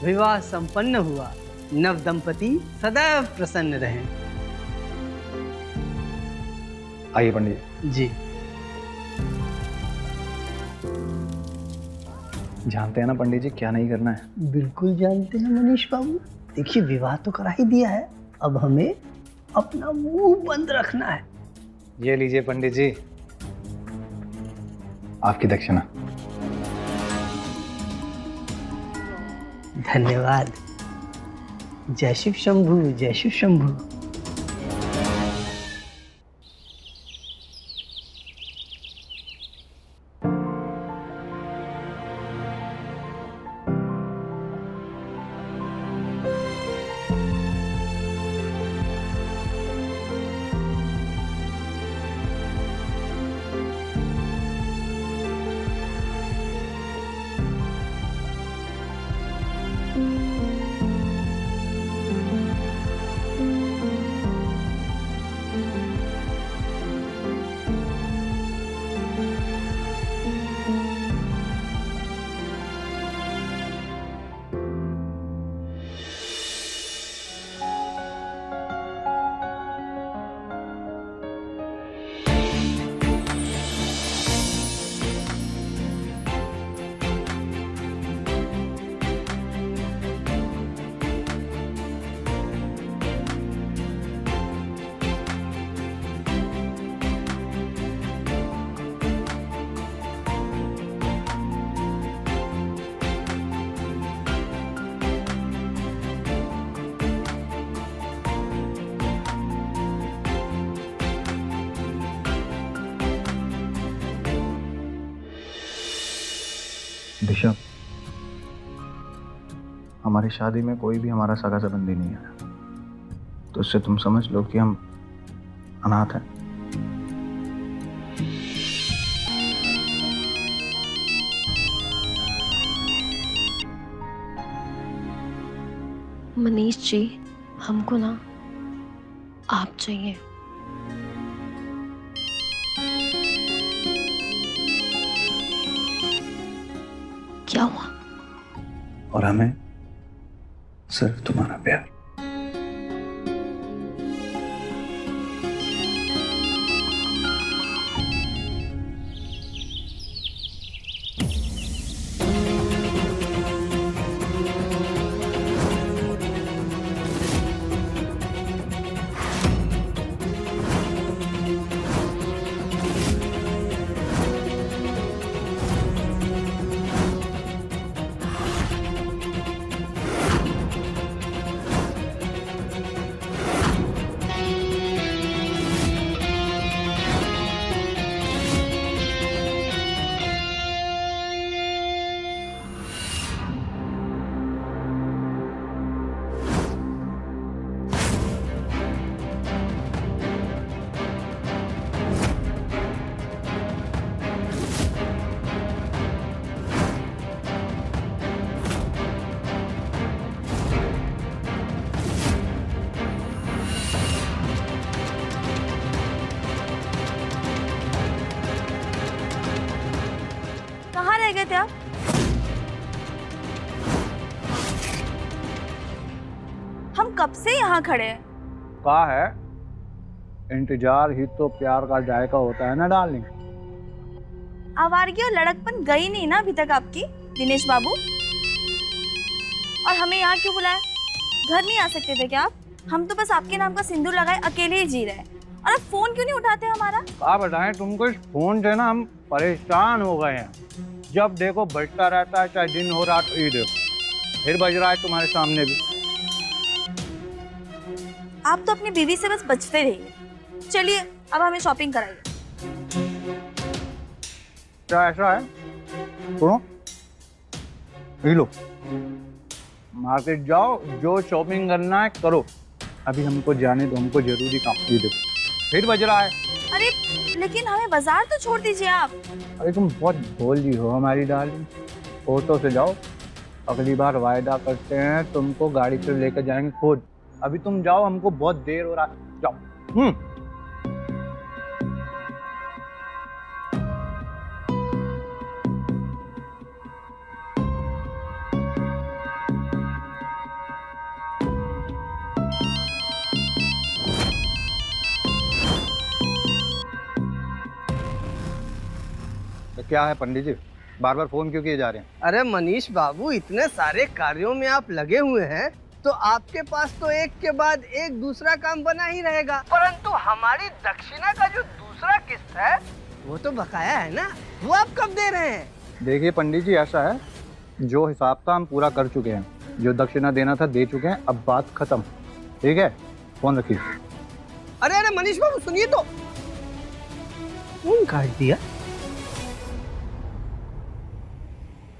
विवाह संपन्न हुआ। नव दंपति सदैव प्रसन्न रहें। आइए पंडित जी। जानते हैं ना पंडित जी क्या नहीं करना है? बिल्कुल जानते हैं मनीष बाबू। देखिए, विवाह तो करा ही दिया है, अब हमें अपना मुंह बंद रखना है। ये लीजिए पंडित जी, आपकी दक्षिणा। धन्यवाद। जय शिव शंभू, जय शिव शंभू। ऋषभ, हमारी शादी में कोई भी हमारा सगा संबंधी नहीं है, तो इससे तुम समझ लो कि हम अनाथ हैं। मनीष जी, हमको ना आप चाहिए। क्या हुआ? और हमें सिर्फ तुम्हारा प्यार। कहाँ रह गए थे आप? हम कब से यहाँ खड़े हैं। कहा है, इंतजार ही तो प्यार का जायका होता है ना डार्लिंग। आवारगी और लड़कपन गई नहीं ना अभी तक आपकी, दिनेश बाबू। और हमें यहाँ क्यों बुलाया? घर नहीं आ सकते थे क्या आप? हम तो बस आपके नाम का सिंदूर लगाए अकेले ही जी रहे हैं, और आप फोन क्यों नहीं उठाते हमारा? क्या बताएं तुमको, इस फोन से ना हम परेशान हो गए हैं। जब देखो बजता रहता है, चाहे दिन हो रात। ये देखो फिर बज रहा है तुम्हारे सामने भी। आप तो अपनी बीवी से बस बचते रहिए। चलिए अब हमें शॉपिंग कराइए। क्या ऐसा है, सुनो, ये लो, मार्केट जाओ, जो शॉपिंग करना है करो। अभी हमको जाने दो, हमको जरूरी काम। ये देखो फिर बज रहा है। अरे लेकिन हमें बाजार तो छोड़ दीजिए आप। अरे तुम बहुत भोली हो हमारी डार्लिंग। ऑटो से जाओ, अगली बार वायदा करते हैं तुमको गाड़ी पे लेकर जाएंगे खुद। अभी तुम जाओ, हमको बहुत देर हो रहा है, जाओ। तो क्या है पंडित जी, बार बार फोन क्यों किए जा रहे हैं? अरे मनीष बाबू, इतने सारे कार्यों में आप लगे हुए हैं तो आपके पास तो एक के बाद एक दूसरा काम बना ही रहेगा, परंतु हमारी दक्षिणा का जो दूसरा किस्त है वो तो बकाया है ना, वो आप कब दे रहे हैं? देखिए पंडित जी, ऐसा है, जो हिसाब था हम पूरा कर चुके हैं, जो दक्षिणा देना था दे चुके हैं, अब बात खत्म। ठीक है, फोन रखिए। अरे अरे मनीष बाबू सुनिए तो, फोन काट दिया।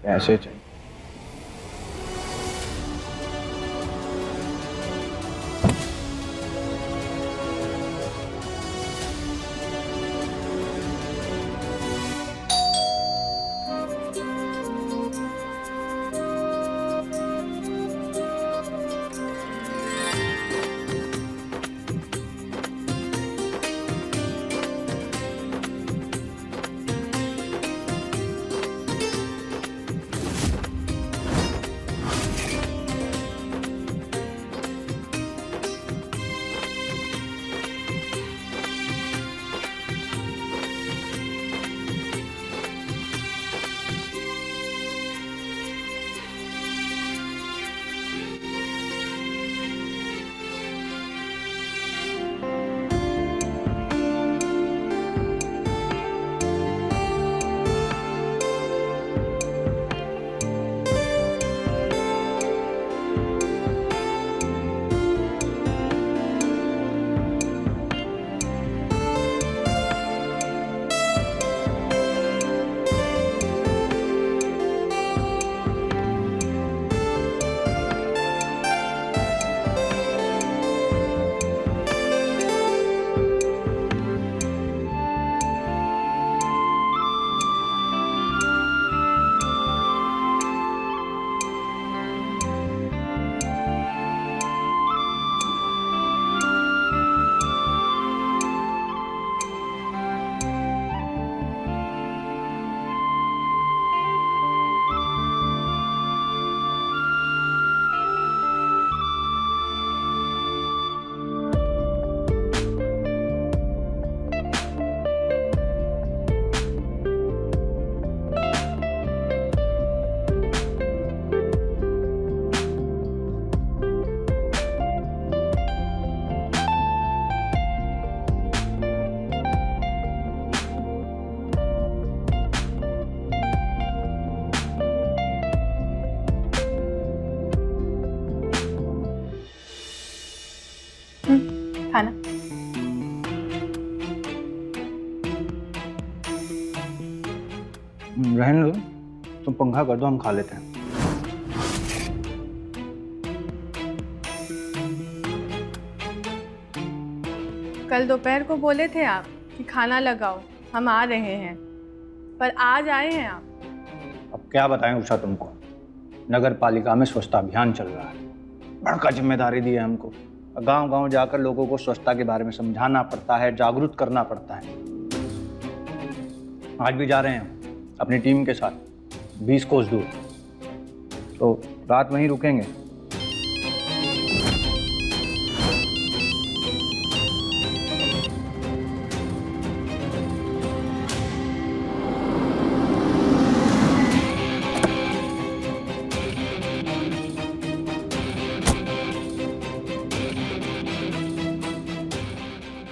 ऐसे चाहिए। खाना। रहने दो, तुम पंखा कर दो, हम खा लेते हैं। कल दोपहर को बोले थे आप कि खाना लगाओ, हम आ रहे हैं, पर आज आए हैं आप। अब क्या बताएं उषा तुमको, नगर पालिका में स्वच्छता अभियान चल रहा है, बड़का जिम्मेदारी दी है हमको। गांव गांव जाकर लोगों को स्वच्छता के बारे में समझाना पड़ता है, जागरूक करना पड़ता है। आज भी जा रहे हैं अपनी टीम के साथ 20 कोस दूर, तो रात वहीं रुकेंगे।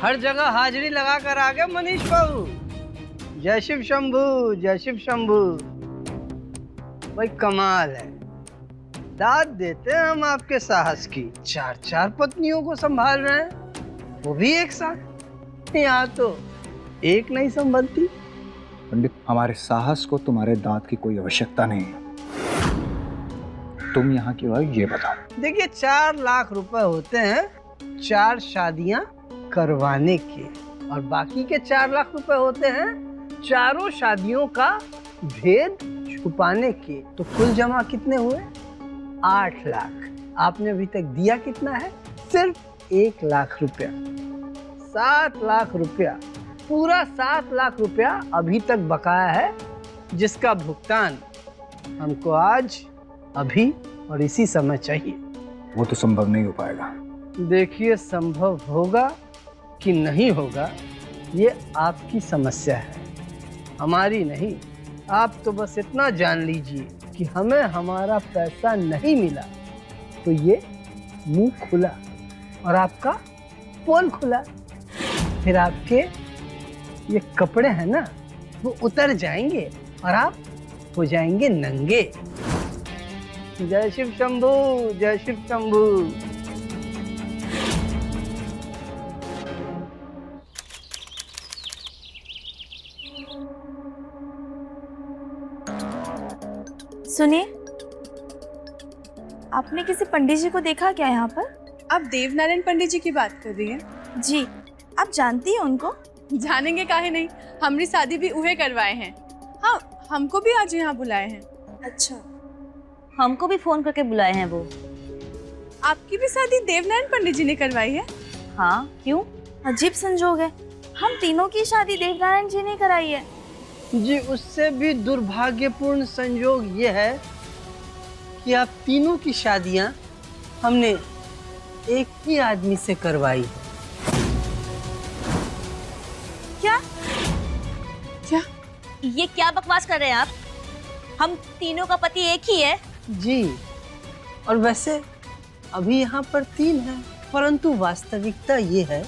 हर जगह हाजिरी लगा कर आ गए मनीष बाबू। जय शिव शंभू, जय शिव शंभू। भाई कमाल है, दाद देते हैं हम आपके साहस की। 4 पत्नियों को संभाल रहे हैं, वो भी एक साथ। यहाँ तो एक नहीं संभलती। पंडित, हमारे साहस को तुम्हारे दांत की कोई आवश्यकता नहीं है। तुम यहाँ क्यों आए ये बताओ। देखिए, 4 लाख रुपए होते हैं 4 शादियां करवाने के, और बाकी के 4 लाख रुपए होते हैं चारों शादियों का भेद छुपाने के। तो कुल जमा कितने हुए? 8 लाख। आपने अभी तक दिया कितना है? सिर्फ 1 लाख रुपया। 7 लाख रुपया, पूरा 7 लाख रुपया अभी तक बकाया है, जिसका भुगतान हमको आज, अभी और इसी समय चाहिए। वो तो संभव नहीं हो पाएगा। देखिए, संभव होगा कि नहीं होगा ये आपकी समस्या है, हमारी नहीं। आप तो बस इतना जान लीजिए कि हमें हमारा पैसा नहीं मिला तो ये मुंह खुला और आपका पोल खुला। फिर आपके ये कपड़े हैं ना वो उतर जाएंगे और आप हो जाएंगे नंगे। जय शिव शंभू, जय शिव शंभू। सुनिए, आपने किसी पंडित जी को देखा क्या यहाँ पर? आप देवनारायण पंडित जी की बात कर रही हैं? जी, आप जानती हैं उनको? जानेंगे काहे नहीं, हमारी शादी भी उहे करवाए हैं। हाँ, हमको भी आज यहाँ बुलाए हैं। अच्छा, हमको भी फोन करके बुलाए हैं वो। आपकी भी शादी देवनारायण पंडित जी ने करवाई है? हाँ, क्यों? अजीब संजोग है, हम तीनों की शादी देवनारायण जी ने कराई है। जी, उससे भी दुर्भाग्यपूर्ण संयोग ये है कि आप तीनों की शादियां हमने एक ही आदमी से करवाई है। क्या? क्या? ये क्या बकवास कर रहे हैं आप? हम तीनों का पति एक ही है। जी, और वैसे अभी यहाँ पर 3 हैं, परंतु वास्तविकता ये है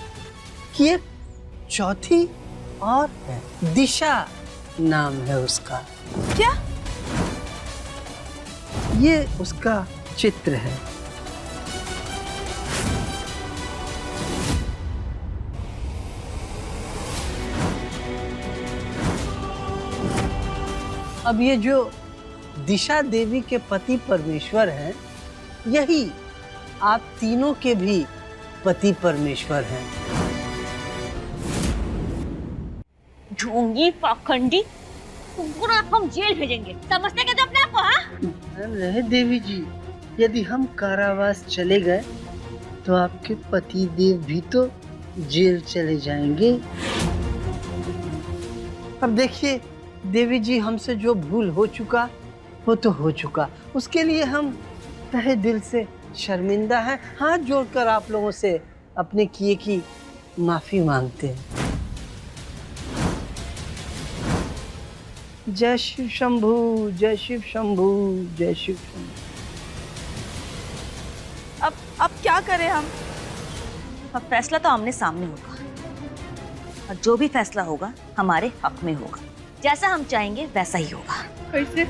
कि एक चौथी और है, दिशा नाम है उसका। क्या? ये उसका चित्र है। अब ये जो दिशा देवी के पति परमेश्वर हैं, यही आप तीनों के भी पति परमेश्वर हैं। ढोंगी पाखंडी, तुमको ना हम जेल भेजेंगे, समझते क्या अपने आप को? हाँ, रहे देवी जी, यदि हम कारावास चले गए तो आपके पति देव भी तो जेल चले जाएंगे। अब देखिए देवी जी, हमसे जो भूल हो चुका वो तो हो चुका, उसके लिए हम तहे दिल से शर्मिंदा हैं। हाथ जोड़कर आप लोगों से अपने किए की माफी मांगते हैं। जय शिव शंभू, जय शिव शंभू, जय शिव शंभू। अब क्या करें हम? अब फैसला तो आमने सामने होगा, और जो भी फैसला होगा हमारे हक में होगा। जैसा हम चाहेंगे वैसा ही होगा। कैसे?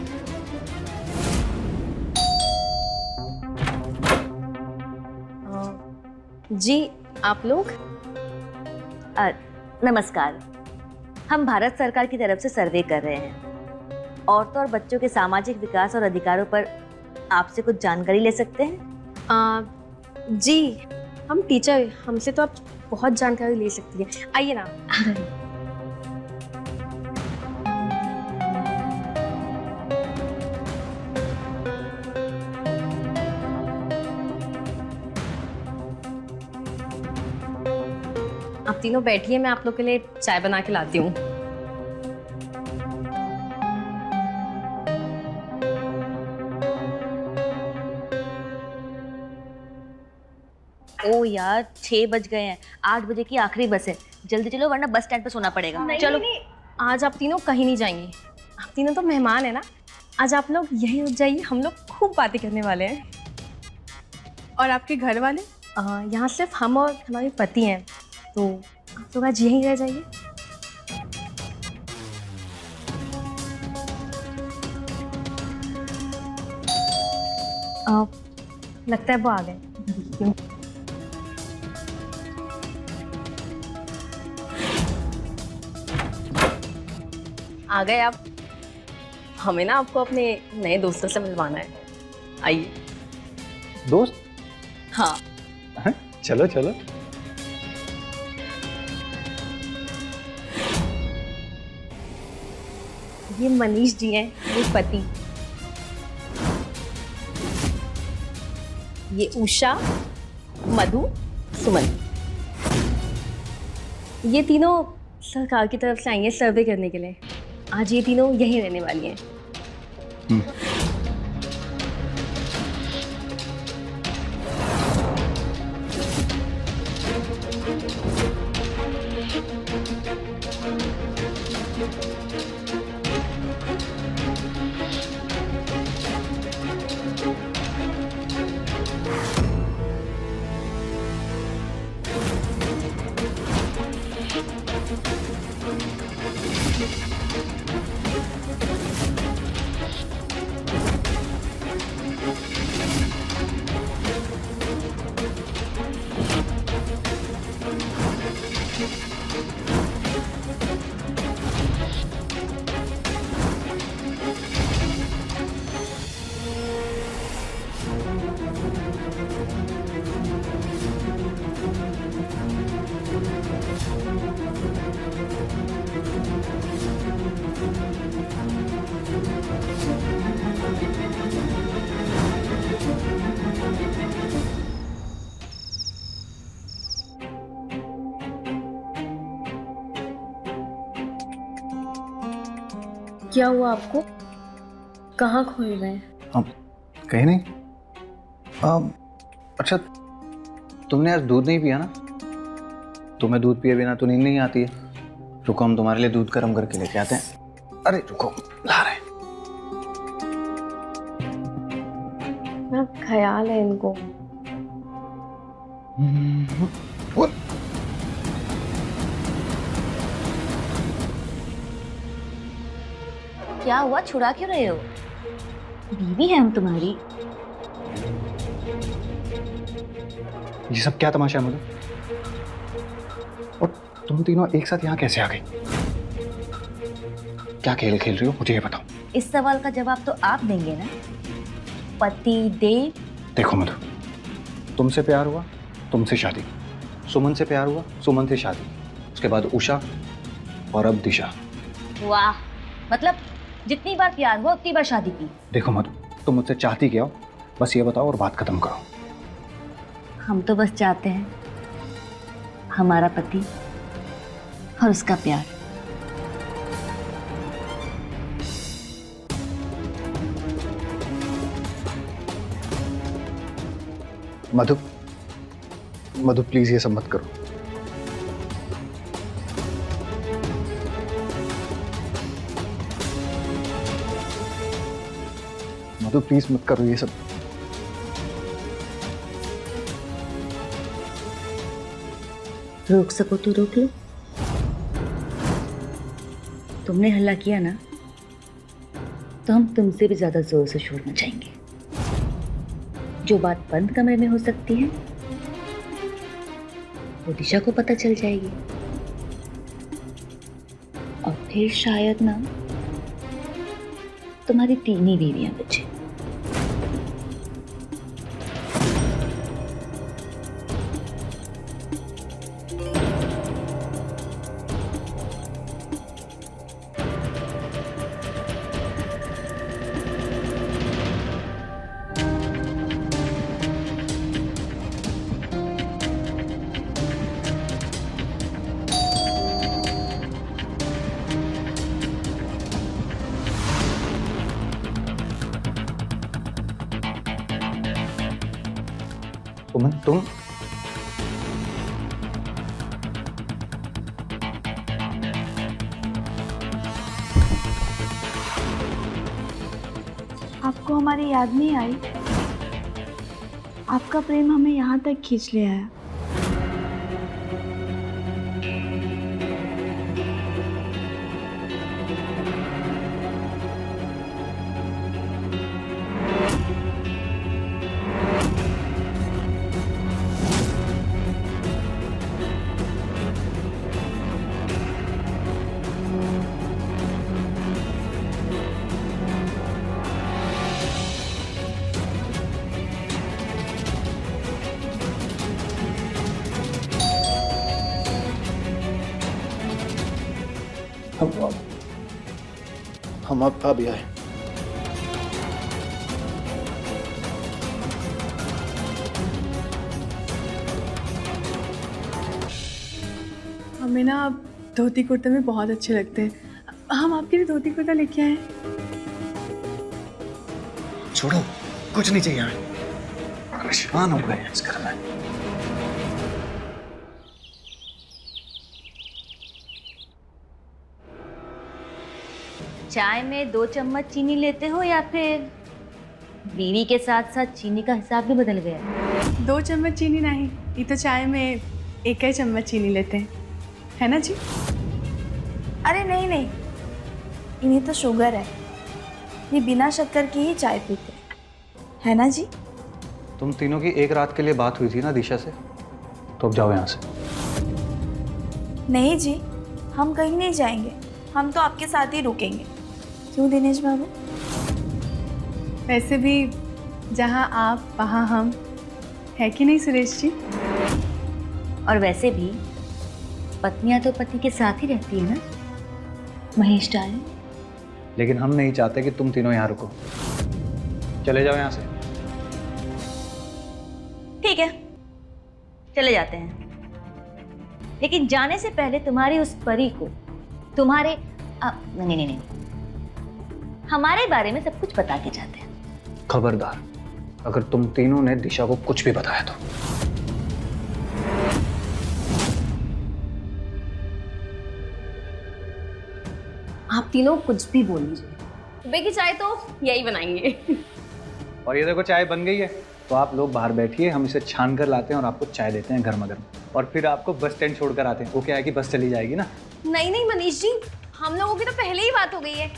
जी, आप लोग? नमस्कार, हम भारत सरकार की तरफ से सर्वे कर रहे हैं। औरतों और बच्चों के सामाजिक विकास और अधिकारों पर आपसे कुछ जानकारी ले सकते हैं? जी, हम टीचर, हमसे तो आप बहुत जानकारी ले सकती हैं। आइए ना। आप तीनों बैठिए, मैं आप लोग के लिए चाय बना के लाती हूँ। ओ यार, 6 बज गए हैं, 8 बजे की आखिरी बस है। जल्दी चलो वरना बस स्टैंड पे सोना पड़ेगा। चलो। नहीं, आज आप तीनों कहीं नहीं जाएंगे। आप तीनों तो मेहमान है ना, आज आप लोग यहीं रुक जाइए, हम लोग खूब बातें करने वाले हैं। और आपके घर वाले? यहाँ सिर्फ हम और हमारे पति हैं, तो आप लोग आज यहीं रह जाइए। लगता है वो आ गए। आ गए आप? हमें ना आपको अपने नए दोस्तों से मिलवाना है, आइए। दोस्त? हाँ, चलो चलो। ये मनीष जी हैं, ये पति। ये उषा, मधु, सुमन। ये तीनों सरकार की तरफ से आई हैं सर्वे करने के लिए। आज ये तीनों यहीं रहने वाली हैं। क्या हुआ आपको? कहाँ खोए हुए हैं? कहीं नहीं। अच्छा, तुमने आज दूध नहीं पिया ना? तुम्हें दूध पिए बिना तो नींद नहीं आती है। रुको, हम तुम्हारे लिए दूध गर्म करके लेके आते हैं। अरे रुको, ला रहे हैं। मेरा ख्याल है इनको। वो- क्या हुआ, छुड़ा क्यों रहे हो? बीवी है हम तुम्हारी। ये सब क्या तमाशा है मुझे? और तुम तीनों एक साथ यहाँ कैसे आ गई? क्या खेल खेल रही हो, मुझे ये बताओ। इस सवाल का जवाब तो आप देंगे ना, पति देव। देखो मधु, तुमसे प्यार हुआ, तुमसे शादी। सुमन से प्यार हुआ, सुमन से शादी। उसके बाद उषा और अब दिशा। वाह, मतलब जितनी बार प्यार हुआ उतनी बार शादी की। देखो मधु, तुम मुझसे चाहती क्या हो, बस ये बताओ और बात खत्म करो। हम तो बस चाहते हैं हमारा पति और उसका प्यार। मधु, मधु प्लीज ये सब मत करो। मधु प्लीज मत करो ये सब। रोक सको तो रोक लो। तुमने हल्ला किया ना, तो हम तुमसे भी ज्यादा जोर से शोर मचाएंगे। जो बात बंद कमरे में हो सकती है वो दिशा को पता चल जाएगी, और फिर शायद ना तुम्हारी तीन ही बीवियां बचे। सुमन, तुम आपको हमारी याद नहीं आई? आपका प्रेम हमें यहाँ तक खींच ले आया। हम अब भी आए। हमें ना अब धोती कुर्ते में बहुत अच्छे लगते हैं। हम आपके लिए धोती कुर्ता लेके आए हैं। छोड़ो, कुछ नहीं चाहिए हमें। परेशान हो गए इस घर में। चाय में 2 चम्मच चीनी लेते हो या फिर बीवी के साथ साथ चीनी का हिसाब भी बदल गया? 2 चम्मच चीनी नहीं, ये तो चाय में 1 ही चम्मच चीनी लेते हैं, है ना जी? अरे नहीं नहीं, इन्हें तो शुगर है, ये बिना शक्कर की ही चाय पीते है ना जी? तुम तीनों की एक रात के लिए बात हुई थी ना दिशा से, तो अब जाओ यहाँ से। नहीं जी, हम कहीं नहीं जाएंगे, हम तो आपके साथ ही रुकेंगे। क्यों दिनेश बाबू? वैसे भी जहाँ आप वहाँ हम, है कि नहीं सुरेश जी? और वैसे भी पत्नियां तो पति के साथ ही रहती है ना महेश डार्लिंग। लेकिन हम नहीं चाहते कि तुम तीनों यहाँ रुको। चले जाओ यहाँ से। ठीक है, चले जाते हैं, लेकिन जाने से पहले तुम्हारी उस परी को तुम्हारे नहीं, हमारे बारे में सब कुछ बता के जाते हैं। खबरदार, अगर तुम तीनों ने दिशा को कुछ भी बताया तो। आप तीनों कुछ भी बोल लीजिए, सुबह की चाय तो यही बनाएंगे। और ये देखो चाय बन गई है, तो आप लोग बाहर बैठिए, हम इसे छान कर लाते हैं और आपको चाय देते हैं गर्मा गर्म। और फिर आपको बस स्टैंड छोड़कर आते हैं। वो क्या है कि बस चली जाएगी ना। नहीं नहीं मनीष जी, हम लोगों की तो पहले ही बात हो गई है।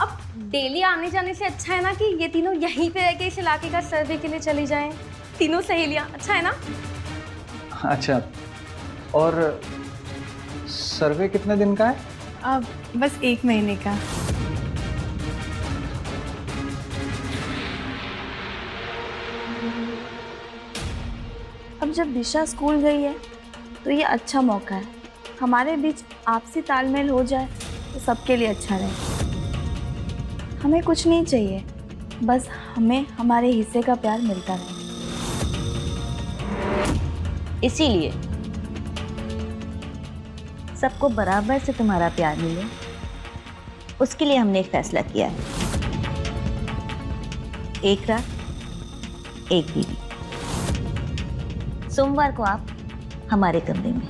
अब डेली आने जाने से अच्छा है ना कि ये तीनों यहीं पे रह के इस इलाके का सर्वे के लिए चली जाएं। तीनों सहेलियां, अच्छा है ना? अच्छा, और सर्वे कितने दिन का है? अब बस 1 महीने का। अब जब दिशा स्कूल गई है तो ये अच्छा मौका है, हमारे बीच आपसी तालमेल हो जाए तो सबके लिए अच्छा रहे। हमें कुछ नहीं चाहिए, बस हमें हमारे हिस्से का प्यार मिलता रहे। इसीलिए सबको बराबर से तुम्हारा प्यार मिले, उसके लिए हमने एक फैसला किया है। एक रात एक बीवी। सोमवार को आप हमारे कमरे में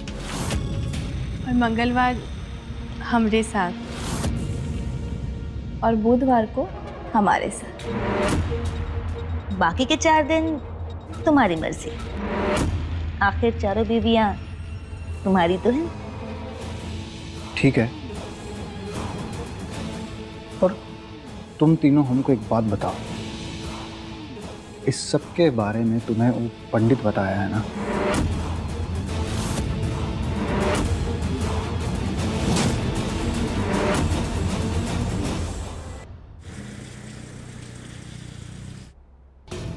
और मंगलवार हमारे साथ, और बुधवार को हमारे साथ। बाकी के 4 दिन तुम्हारी मर्जी। आखिर चारों बीवियां तुम्हारी तो हैं। ठीक है, और तुम तीनों हमको एक बात बताओ, इस सब के बारे में तुम्हें वो पंडित बताया है ना?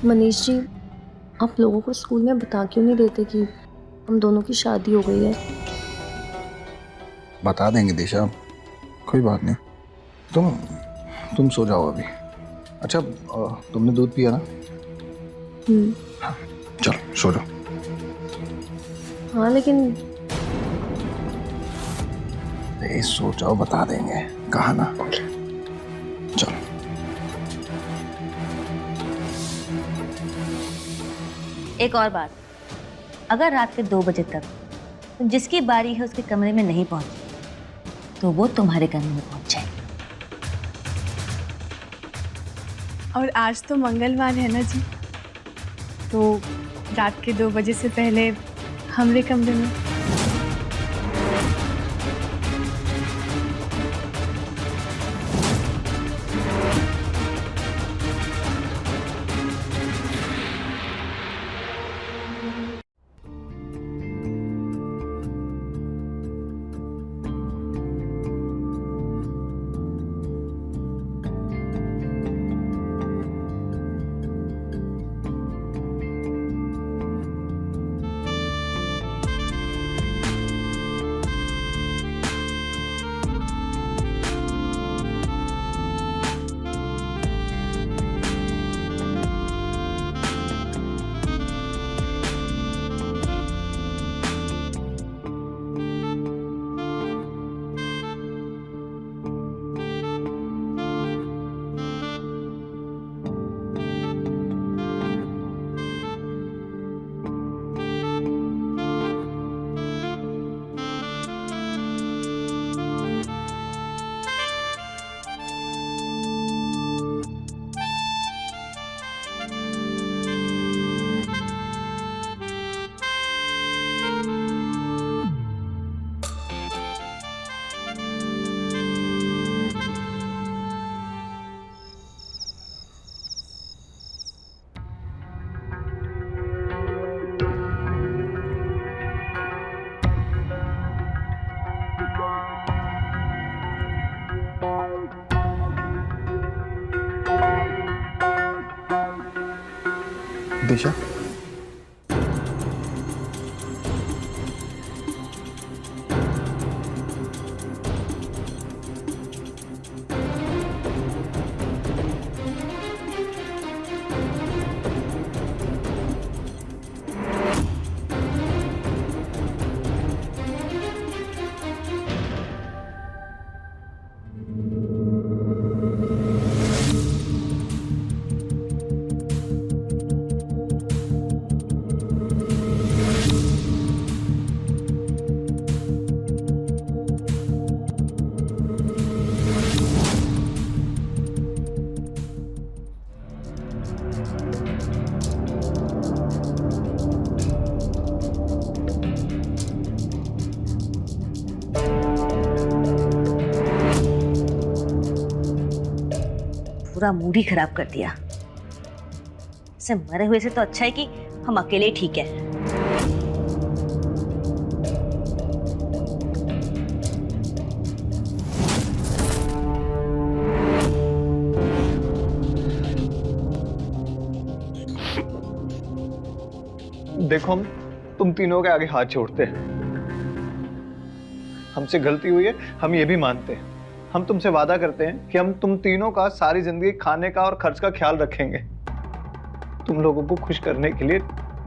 मनीष जी, आप लोगों को स्कूल में बता क्यों नहीं देते कि हम दोनों की शादी हो गई है? बता देंगे दिशा, कोई बात नहीं। तुम सो जाओ अभी। अच्छा, तुमने दूध पिया ना? चलो सो जाओ। हाँ लेकिन सो जाओ, बता देंगे, कहा ना। चलो। एक और बात, अगर रात के 2 बजे तक तुम जिसकी बारी है उसके कमरे में नहीं पहुंचे तो वो तुम्हारे कमरे में पहुंच जाए। और आज तो मंगलवार है ना जी, तो रात के 2 बजे से पहले हमारे कमरे में। दिशा, पूरा मूड ही खराब कर दिया। इसे मरे हुए से तो अच्छा है कि हम अकेले ठीक है। देखो, हम तुम तीनों के आगे हाथ जोड़ते हैं। हमसे गलती हुई है, हम ये भी मानते हैं। हम तुमसे वादा करते हैं कि हम तुम तीनों का सारी जिंदगी खाने का और खर्च का ख्याल रखेंगे। तुम लोगों को खुश करने के लिए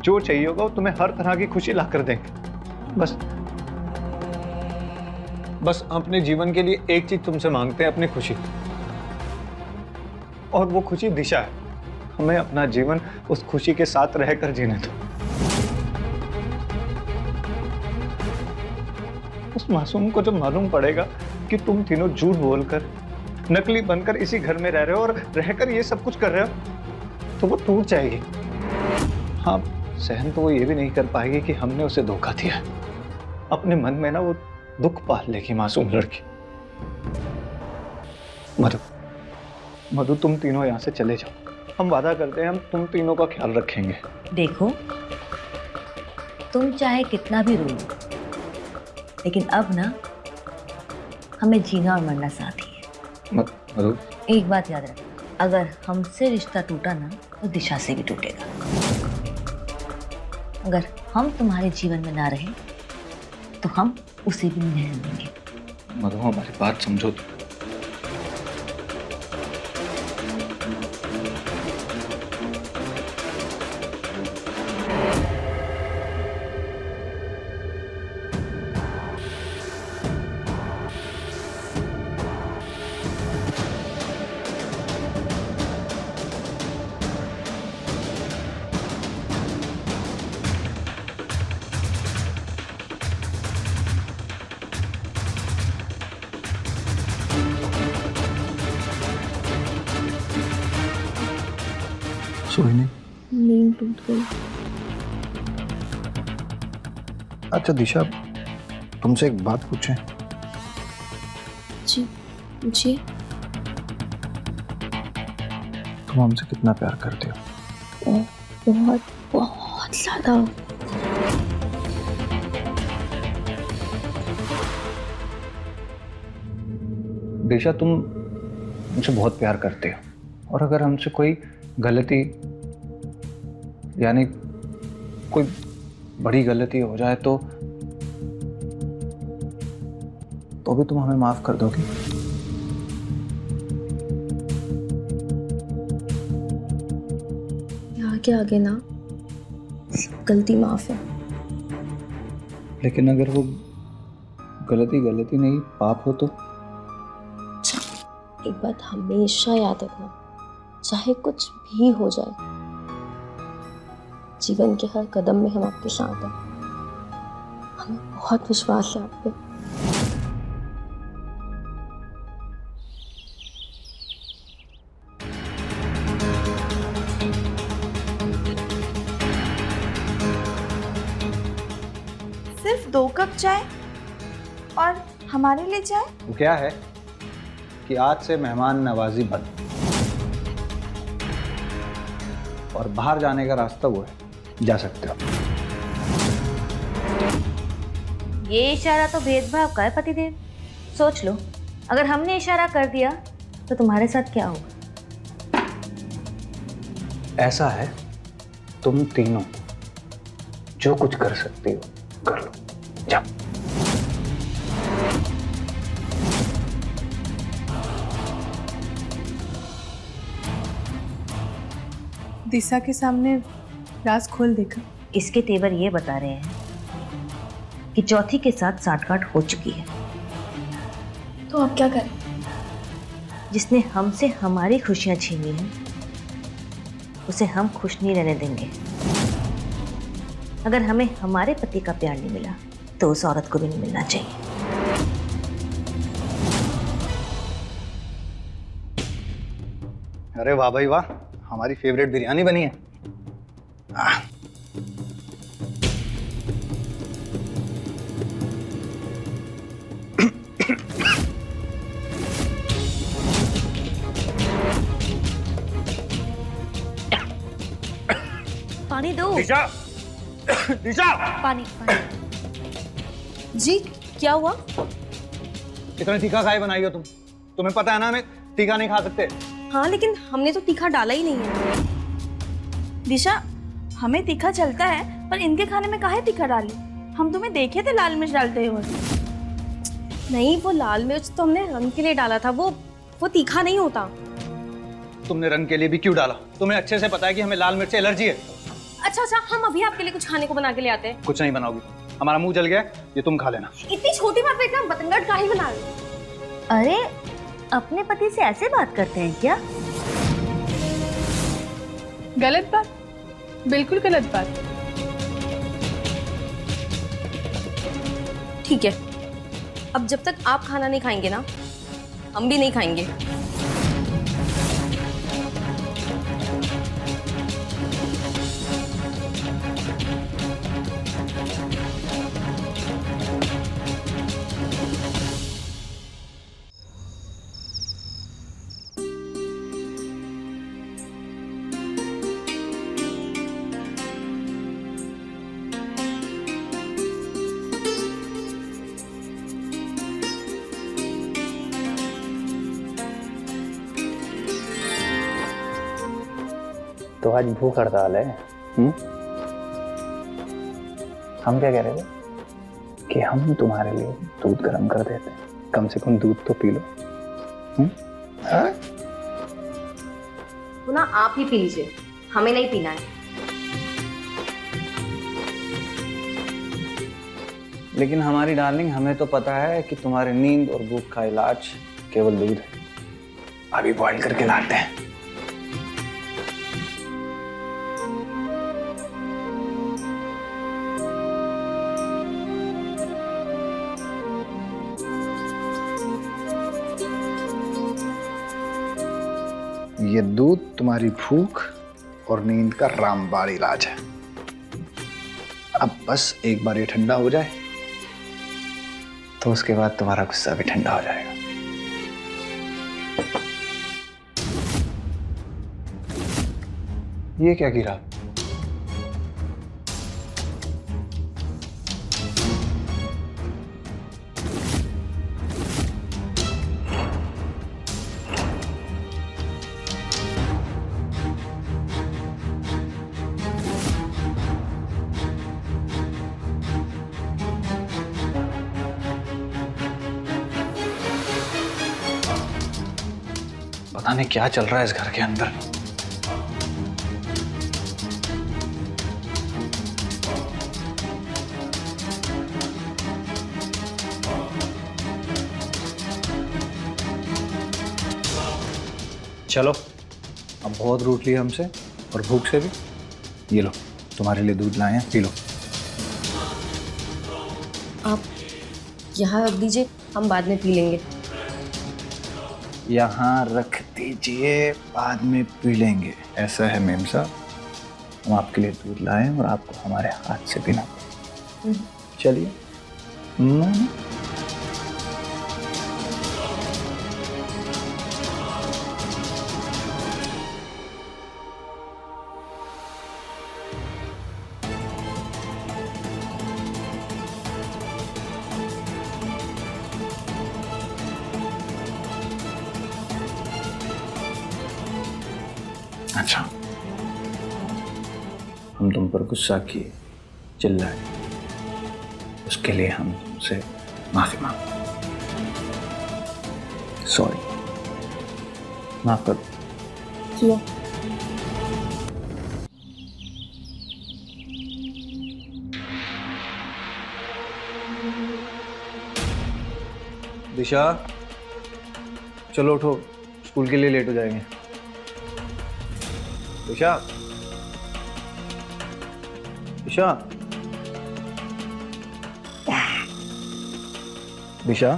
जो चाहिए होगा वो तुम्हें हर तरह की खुशी ला कर देंगे। बस अपने जीवन के लिए एक चीज तुमसे मांगते हैं, अपनी खुशी। और वो खुशी दिशा है। हमें अपना जीवन उस खुशी के साथ रहकर जीने दो। उस मासूम को जब मालूम पड़ेगा कि तुम तीनों झूठ बोलकर, नकली बनकर इसी घर में रह रहे हो और रहकर ये सब कुछ कर रहे हो, तो वो टूट जाएगी। हाँ, सहन तो वो ये भी नहीं कर पाएगी कि हमने उसे धोखा दिया। अपने मन में ना वो दुख पाल लेगी मासूम लड़की। मधु, तुम तीनों यहाँ से चले जाओ। हम वादा करते हैं, हम तुम तीनों का ख्याल रखेंगे। देखो, तुम चाहे कितना भी रो लो, लेकिन अब ना हमें जीना और मरना साथ ही है। मधु, एक बात याद रख, अगर हमसे रिश्ता टूटा ना तो दिशा से भी टूटेगा। अगर हम तुम्हारे जीवन में ना रहे तो हम उसे भी नहीं रहने देंगे। मधु, हमारी बात समझो तुम। सोई नहीं? नींद टूट गई। अच्छा दिशा, तुमसे एक बात पूछें? जी पूछिए। तुम हमसे कितना प्यार करते हो? बहुत बहुत ज्यादा। दिशा, तुम मुझे बहुत प्यार करते हो, और अगर हमसे कोई गलती, यानी कोई बड़ी गलती हो जाए तो भी तुम हमें माफ कर दोगी? आगे आगे ना गलती माफ है। लेकिन अगर वो गलती नहीं, पाप हो तो? एक बात हमेशा याद रखना, चाहे कुछ भी हो जाए, जीवन के हर कदम में हम आपके साथ हैं। हमें बहुत विश्वास है आप पे। सिर्फ 2 कप चाय और हमारे लिए चाय? वो क्या है कि आज से मेहमान नवाजी बंद, और बाहर जाने का रास्ता वो है, जा सकते हो। ये इशारा तो भेदभाव का है पतिदेव। सोच लो, अगर हमने इशारा कर दिया तो तुम्हारे साथ क्या होगा? ऐसा है, तुम तीनों जो कुछ कर सकती हो कर लो, जाओ। दिशा के सामने राज खोल देगा। इसके तेवर ये बता रहे हैं कि चौथी के साथ साठगांठ हो चुकी है। तो अब क्या करें? जिसने हमसे हमारी खुशियां छीनी हैं, उसे हम खुश नहीं रहने देंगे। अगर हमें हमारे पति का प्यार नहीं मिला तो उस औरत को भी नहीं मिलना चाहिए। अरे वाह भाई वाह, हमारी फेवरेट बिरयानी बनी है। पानी दो। दिशा, दिशा, पानी पानी। जी क्या हुआ? इतना तीखा खाए बनाई हो तुम? तुम्हें पता है ना हमें तीखा नहीं खा सकते। हाँ लेकिन हमने तो तीखा डाला ही नहीं है। दिशा, हमें तीखा चलता है, पर इनके खाने में काहे तीखा डाली? हम तुम्हें देखे थे लाल मिर्च डालते हुए। नहीं, वो लाल मिर्च तो हमने रंग के लिए डाला था, वो तीखा नहीं होता। तुमने रंग के लिए भी क्यों डाला? तुम्हें अच्छे से पता है कि हमें लाल मिर्च से एलर्जी है। अच्छा, हम अभी आपके लिए कुछ खाने को बना के ले आते हैं। कुछ नहीं बनाओगी, हमारा मुंह जल गया, ये तुम खा लेना। इतनी छोटी बात पे इतना बतंगड़ काहे बना रहे हो? अरे, अपने पति से ऐसे बात करते हैं क्या? गलत बात, बिल्कुल गलत बात। ठीक है, अब जब तक आप खाना नहीं खाएंगे ना, हम भी नहीं खाएंगे। तो आज भूख हड़ताल है। हम क्या कह रहे थे कि हम तुम्हारे लिए दूध गर्म कर देते हैं, कम से कम दूध तो पी लो। तो ना आप ही पी लीजिए, हमें नहीं पीना है। लेकिन हमारी डार्लिंग, हमें तो पता है कि तुम्हारी नींद और भूख का इलाज केवल दूध है। अभी बॉईल करके लाते हैं। ये दूध तुम्हारी भूख और नींद का रामबाण इलाज है। अब बस एक बार ये ठंडा हो जाए तो उसके बाद तुम्हारा गुस्सा भी ठंडा हो जाएगा। ये क्या गिरा? पता नहीं क्या चल रहा है इस घर के अंदर। चलो, अब बहुत रूठ लिया हमसे और भूख से भी। ये लो, तुम्हारे लिए दूध लाए हैं, पी लो। आप यहाँ रख दीजिए, हम बाद में पी लेंगे। यहाँ रख दीजिए, बाद में पी लेंगे। ऐसा है मेम साहब, हम आपके लिए दूध लाए हैं और आपको हमारे हाथ से पीना। चलिए। अच्छा, हम तुम पर गुस्सा किए, चिल्लाए, उसके लिए हम तुमसे माफी मांगते। सॉरी, माफ कर दो। किया। दिशा, चलो उठो, स्कूल के लिए लेट हो जाएंगे। दिशा, दिशा, दिशा,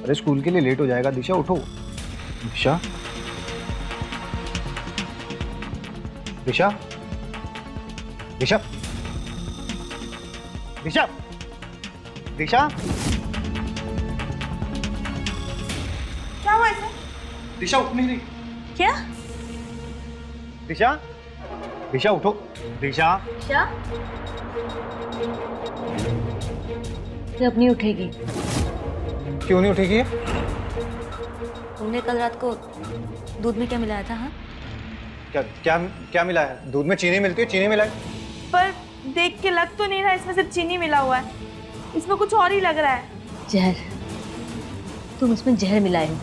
अरे स्कूल के लिए लेट हो जाएगा। दिशा उठो। दिशा, दिशा, दिशा, दिशा, दिशा, क्या हुआ इसे? दिशा उठ नहीं रही। क्या? दिशा, दिशा उठो। दिशा, क्या? ये अपनी उठेगी। क्यों नहीं उठेगी? तुमने कल रात को दूध में क्या मिलाया था? हाँ, क्या क्या क्या मिला है? दूध में चीनी मिलती है, चीनी मिलाई। पर देख के लग तो नहीं रहा इसमें सिर्फ चीनी मिला हुआ है, इसमें कुछ और ही लग रहा है। जहर। तुम उसमें जहर मिलाए हो।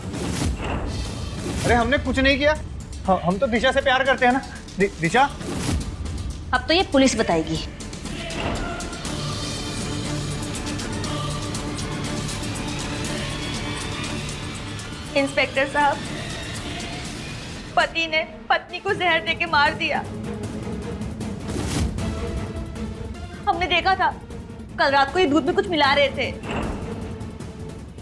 अरे हमने कुछ नहीं किया, हम तो दिशा से प्यार करते हैं ना। दिशा, अब तो ये पुलिस बताएगी। इंस्पेक्टर साहब, पति ने पत्नी को जहर देके मार दिया। हमने देखा था, कल रात को ये दूध में कुछ मिला रहे थे।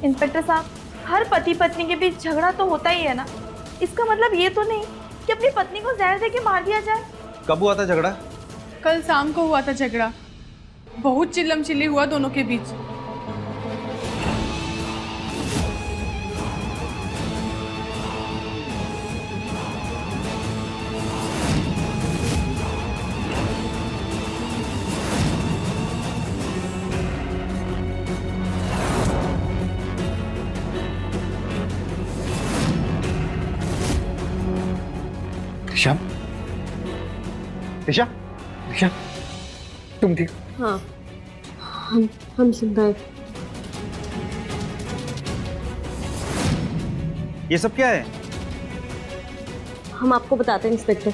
इंस्पेक्टर साहब, हर पति पत्नी के बीच झगड़ा तो होता ही है ना, इसका मतलब ये तो नहीं कि अपनी पत्नी को जहर देके मार दिया जाए। कब हुआ था झगड़ा? कल शाम को हुआ था झगड़ा, बहुत चिल्लम चिल्ली हुआ दोनों के बीच। दिशा, दिशा, दिशा, तुम ठीक? हाँ, हम जिंदा हैं। ये सब क्या है? हम आपको बताते हैं इंस्पेक्टर।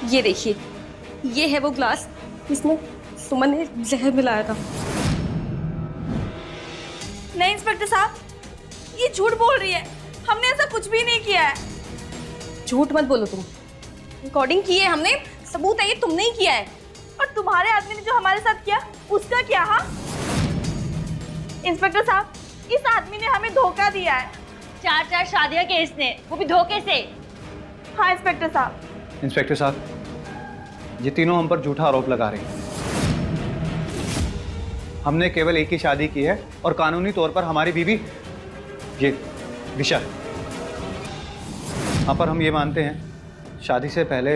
ये देखिए, ये है वो ग्लास जिसमें सुमन ने जहर मिलाया था। नहीं इंस्पेक्टर साहब, ये झूठ बोल रही है, हमने ऐसा कुछ भी नहीं किया है। झूठ मत बोलो तुम, रिकॉर्डिंग की है हमने, सबूत है ये तुमने ही किया है। और तुम्हारे आदमी ने जो हमारे साथ किया उसका क्या? हाँ इंस्पेक्टर साहब, इस आदमी ने हमें धोखा दिया है। 4 शादियां के इसने, वो भी धोखे से। हाँ इंस्पेक्टर साहब। इंस्पेक्टर साहब, ये तीनों हम पर झूठा आरोप लगा रहे हैं। हमने केवल एक ही शादी की है और कानूनी तौर पर हमारी बीवी ये दिशा है। हाँ, पर हम ये मानते हैं शादी से पहले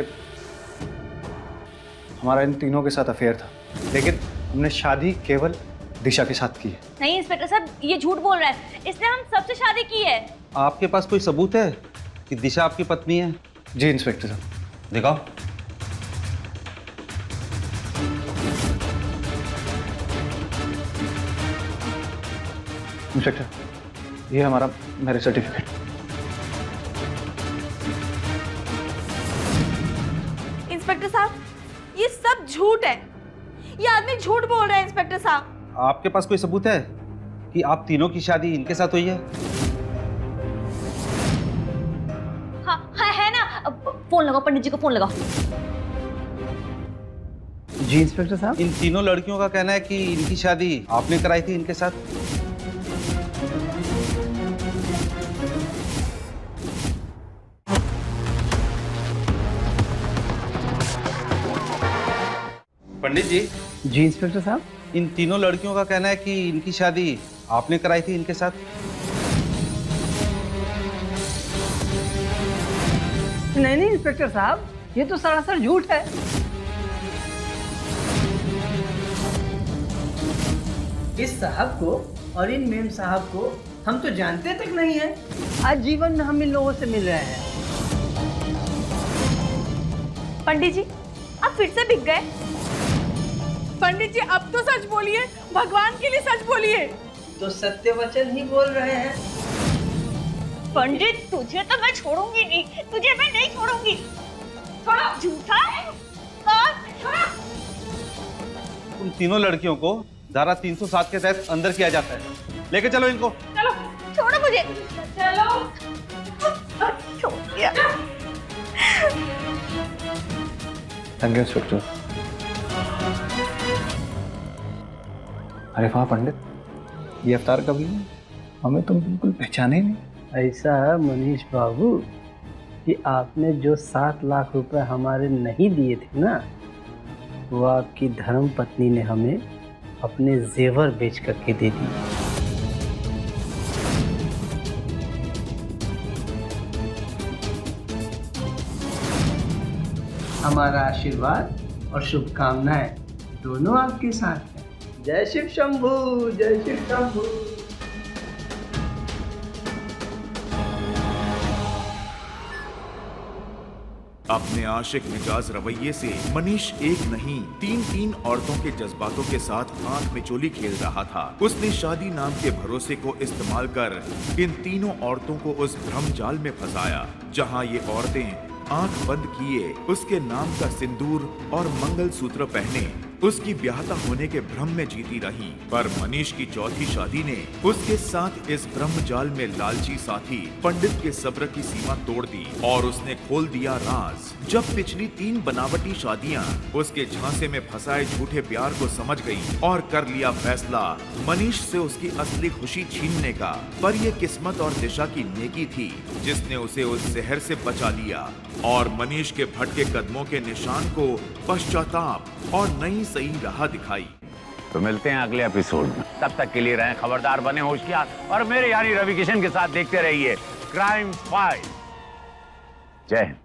हमारा इन तीनों के साथ अफेयर था, लेकिन हमने शादी केवल दिशा के साथ की है। नहीं इंस्पेक्टर साहब, ये झूठ बोल रहा है, इसने हम सबसे शादी की है। आपके पास कोई सबूत है कि दिशा आपकी पत्नी है? जी इंस्पेक्टर साहब। दिखाओ। इंस्पेक्टर, ये हमारा मैरिज सर्टिफिकेट। इंस्पेक्टर साहब, ये सब झूठ है, ये आदमी झूठ बोल रहा है इंस्पेक्टर साहब। आपके पास कोई सबूत है कि आप तीनों की शादी इनके साथ हुई है? हाँ है ना, फोन लगाओ, पंडित जी को फोन लगाओ। जी इंस्पेक्टर साहब। इन तीनों लड़कियों का कहना है कि इनकी शादी आपने कराई थी इनके साथ। पंडित जी, जी इंस्पेक्टर साहब। इन तीनों लड़कियों का कहना है कि इनकी शादी आपने कराई थी इनके साथ। नहीं नहीं इंस्पेक्टर साहब, ये तो सरासर झूठ है। इस साहब को और इन मेम साहब को हम तो जानते तक नहीं है। आज जीवन में हम इन लोगों से मिल रहे हैं। पंडित जी, आप फिर से बिक गए। पंडित जी अब तो सच बोलिए, भगवान के लिए सच बोलिए। तो सत्य वचन ही बोल रहे हैं। पंडित, तुझे तो मैं छोड़ूंगी नहीं, तुझे मैं नहीं छोड़ूंगी। थोड़ा झूठा है। उन तीनों लड़कियों को धारा 307 के तहत अंदर किया जाता है। लेके चलो इनको। चलो, छोड़ो मुझे। चलो। छोड़ दिया। Thank you inspector. अरे वाह पंडित, ये अवतार कभी नहीं, हमें तुम बिल्कुल पहचाने ही नहीं। ऐसा है मनीष बाबू कि आपने जो 7 लाख रुपए हमारे नहीं दिए थे ना, वो आपकी धर्म पत्नी ने हमें अपने जेवर बेच करके दे दिए। हमारा आशीर्वाद और शुभकामनाएं दोनों आपके साथ हैं। जय शिव शंभू, जय शिव शंभू। अपने आशिक मिजाज रवैये से मनीष एक नहीं 3 औरतों के जज्बातों के साथ आंख में चोली खेल रहा था। उसने शादी नाम के भरोसे को इस्तेमाल कर इन तीनों औरतों को उस भ्रम जाल में फंसाया, जहां ये औरतें आंख बंद किए उसके नाम का सिंदूर और मंगलसूत्र पहने उसकी ब्याहता होने के भ्रम में जीती रही। पर मनीष की चौथी शादी ने उसके साथ इस ब्रह्म जाल में लालची साथी पंडित के सब्र की सीमा तोड़ दी और उसने खोल दिया राज। जब पिछली 3 बनावटी शादियां उसके झांसे में फंसाए झूठे प्यार को समझ गई और कर लिया फैसला मनीष से उसकी असली खुशी छीनने का। पर यह किस्मत और दिशा की नेकी थी जिसने उसे उस जहर से बचा लिया और मनीष के भटके कदमों के निशान को पश्चाताप और नई सही राह दिखाई। तो मिलते हैं अगले एपिसोड में, तब तक के लिए रहें खबरदार, बने होशियार और मेरे यानी रवि किशन के साथ देखते रहिए क्राइम फाइल। जय हिंद।